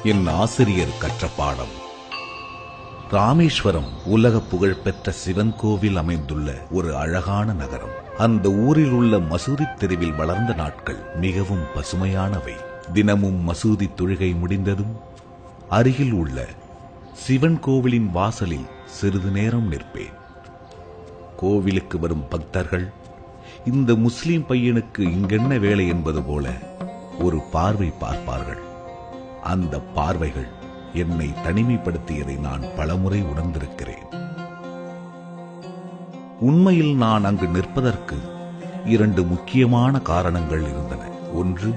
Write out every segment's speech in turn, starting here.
என் ஆசிரியர் கற்ற பாடம். ராமேஸ்வரம் உலக புகழ்பெற்ற சிவன் கோவில் அமைந்துள்ள ஒரு அழகான நகரம். அந்த ஊரில் உள்ள மசூதி தெருவில் வளர்ந்த நாட்கள் மிகவும் பசுமையானவை. தினமும் மசூதி தொழுகை முடிந்ததும் அருகில் உள்ள சிவன் கோவிலின் வாசலில் சிறிது நேரம் நிற்பேன். கோவிலுக்கு வரும் பக்தர்கள் இந்த முஸ்லிம் பையனுக்கு இங்கென்ன வேலை என்பது போல ஒரு பார்வை பார்ப்பார்கள். அந்த பார்வைகள் என்னை தனிமைப்படுத்தியதை நான் பலமுறை உணர்ந்திருக்கிறேன். உண்மையில் நான் அங்கு நிற்பதற்கு 2 முக்கியமான காரணங்கள் இருந்தன. ஒன்று,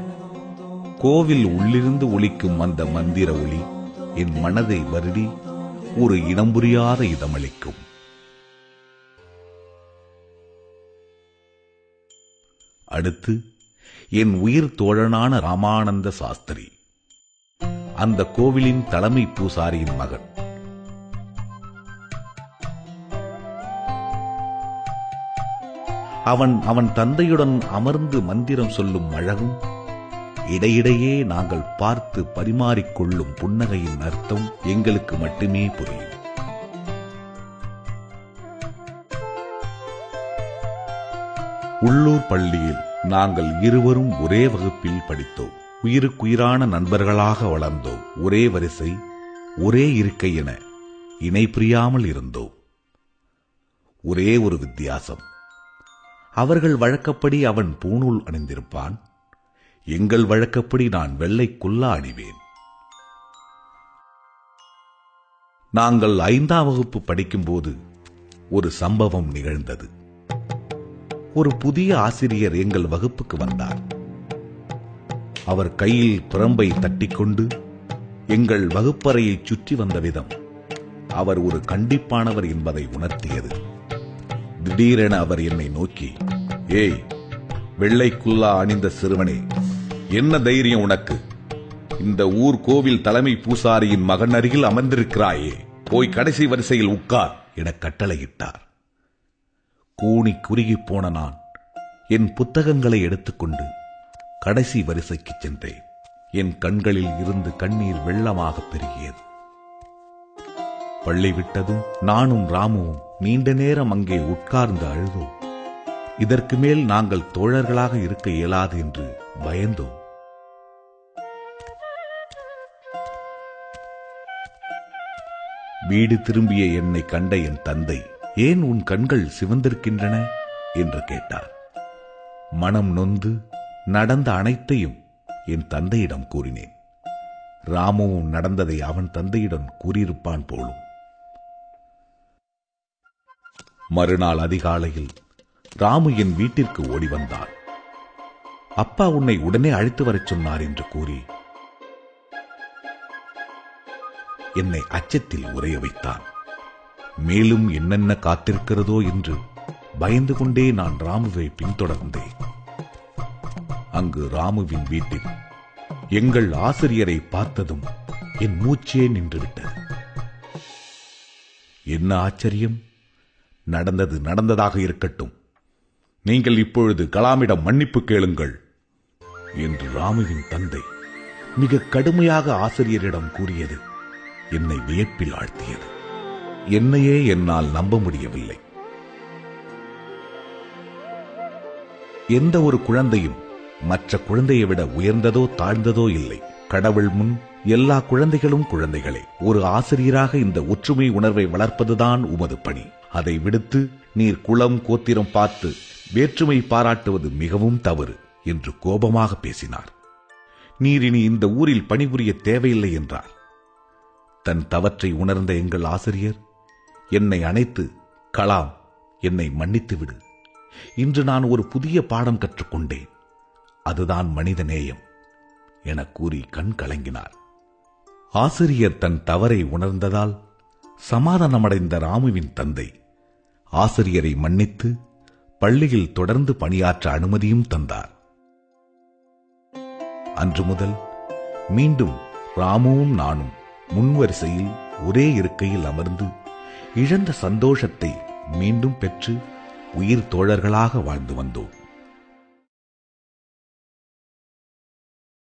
கோவில் உள்ளிருந்து ஒலிக்கும் அந்த மந்திர ஒலி என் மனதை வருடி ஒரு இனம் புரியாத இதமளிக்கும். அடுத்து, என் உயிர் தோழனான ராமானந்த சாஸ்திரி, அந்த கோவிலின் தலைமை பூசாரியின் மகன். அவன் தந்தையுடன் அமர்ந்து மந்திரம் சொல்லும் அழகும், இடையிடையே நாங்கள் பார்த்து பரிமாறிக்கொள்ளும் புன்னகையின் அர்த்தம் எங்களுக்கு மட்டுமே புரியும். உள்ளூர் பள்ளியில் நாங்கள் இருவரும் ஒரே வகுப்பில் படித்தோம். உயிருக்குயிரான நண்பர்களாக வளர்ந்தோம். ஒரே வரிசை, ஒரே இருக்கை என இணை பிரியாமல் இருந்தோம். ஒரே ஒரு வித்தியாசம், அவர்கள் வழக்கப்படி அவன் பூணூல் அணிந்திருப்பான். எங்கள் வழக்கப்படி நான் வெள்ளை குல்லா அணிவேன். நாங்கள் 5ஆம் வகுப்பு படிக்கும்போது ஒரு சம்பவம் நிகழ்ந்தது. ஒரு புதிய ஆசிரியர் எங்கள் வகுப்புக்கு வந்தார். அவர் கையில் பிரம்பை தட்டிக்கொண்டு எங்கள் வகுப்பறையை சுற்றி வந்த விதம் அவர் ஒரு கண்டிப்பானவர் என்பதை உணர்த்தியது. திடீரென அவர் என்னை நோக்கி, "ஏய், வெள்ளைக்குல்லா அணிந்த சிறுவனே, என்ன தைரியம் உனக்கு? இந்த ஊர் கோவில் தலைமை பூசாரியின் மகன் அருகில் அமர்ந்திருக்கிறாயே, போய் கடைசி வரிசையில் உட்கார்" என கட்டளையிட்டார். கூனி குறுகி போன நான் என் புத்தகங்களை எடுத்துக்கொண்டு கடைசி வரிசைக்கு சென்றேன். என் கண்களில் இருந்து கண்ணீர் வெள்ளமாக பெருகியது. பள்ளி விட்டதும் நானும் ராமுவும் நீண்ட நேரம் அங்கே உட்கார்ந்து அழுதோம். இதற்கு மேல் நாங்கள் தோழர்களாக இருக்க இயலாது என்று பயந்தோம். வீடு திரும்பிய என்னை கண்ட என் தந்தை, "ஏன் உன் கண்கள் சிவந்திருக்கின்றன?" என்று கேட்டார். மனம் நொந்து நடந்த அனைத்தையும் என் தந்தையிடம் கூறினேன். ராமுவும் நடந்ததை அவன் தந்தையிடம் கூறியிருப்பான் போலும். மறுநாள் அதிகாலையில் ராமு என் வீட்டிற்கு ஓடி வந்தான். "அப்பா உன்னை உடனே அழைத்து வரச் சொன்னார்" என்று கூறி என்னை அச்சத்தில் உறைய வைத்தான். மேலும் என்னென்ன காத்திருக்கிறதோ என்று பயந்து கொண்டே நான் ராமுவை பின்தொடர்ந்தேன். அங்கு ராமுவின் வீட்டில் எங்கள் ஆசிரியரை பார்த்ததும் என் மூச்சே நின்றுவிட்டது. என்ன ஆச்சரியம்! நடந்தது நடந்ததாக இருக்கட்டும், நீங்கள் இப்பொழுது கலாமிடம் மன்னிப்பு கேளுங்கள் என்று ராமுவின் தந்தை மிக கடுமையாக ஆசிரியரிடம் கூறியது என்னை வியப்பில் ஆழ்த்தியது. என்னையே என்னால் நம்ப முடியவில்லை. எந்த ஒரு குழந்தையும் மற்ற குழந்தையை விட உயர்ந்ததோ தாழ்ந்ததோ இல்லை. கடவுள் முன் எல்லா குழந்தைகளும் குழந்தைகளே. ஒரு ஆசிரியராக இந்த ஒற்றுமை உணர்வை வளர்ப்பதுதான் உமது பணி. அதை விடுத்து நீர் குலம் கோத்திரம் பார்த்து வேற்றுமை பாராட்டுவது மிகவும் தவறு என்று கோபமாக பேசினார். நீர் இனி இந்த ஊரில் பணிபுரிய தேவையில்லை என்றார். தன் தவற்றை உணர்ந்த எங்கள் ஆசிரியர் என்னை அணைத்து, "கலாம், என்னை மன்னித்துவிடு. இன்று நான் ஒரு புதிய பாடம் கற்றுக்கொண்டேன். அதுதான் மனித நேயம்" என கூறி கண் கலங்கினார். ஆசிரியர் தன் தவறை உணர்ந்ததால் சமாதானமடைந்த ராமுவின் தந்தை ஆசிரியரை மன்னித்து பள்ளியில் தொடர்ந்து பணியாற்ற அனுமதியும் தந்தார். அன்று முதல் மீண்டும் ராமுவும் நானும் முன்வரிசையில் ஒரே இருக்கையில் அமர்ந்து இழந்த சந்தோஷத்தை மீண்டும் பெற்று உயிர் தோழர்களாக வாழ்ந்து வந்தோம்.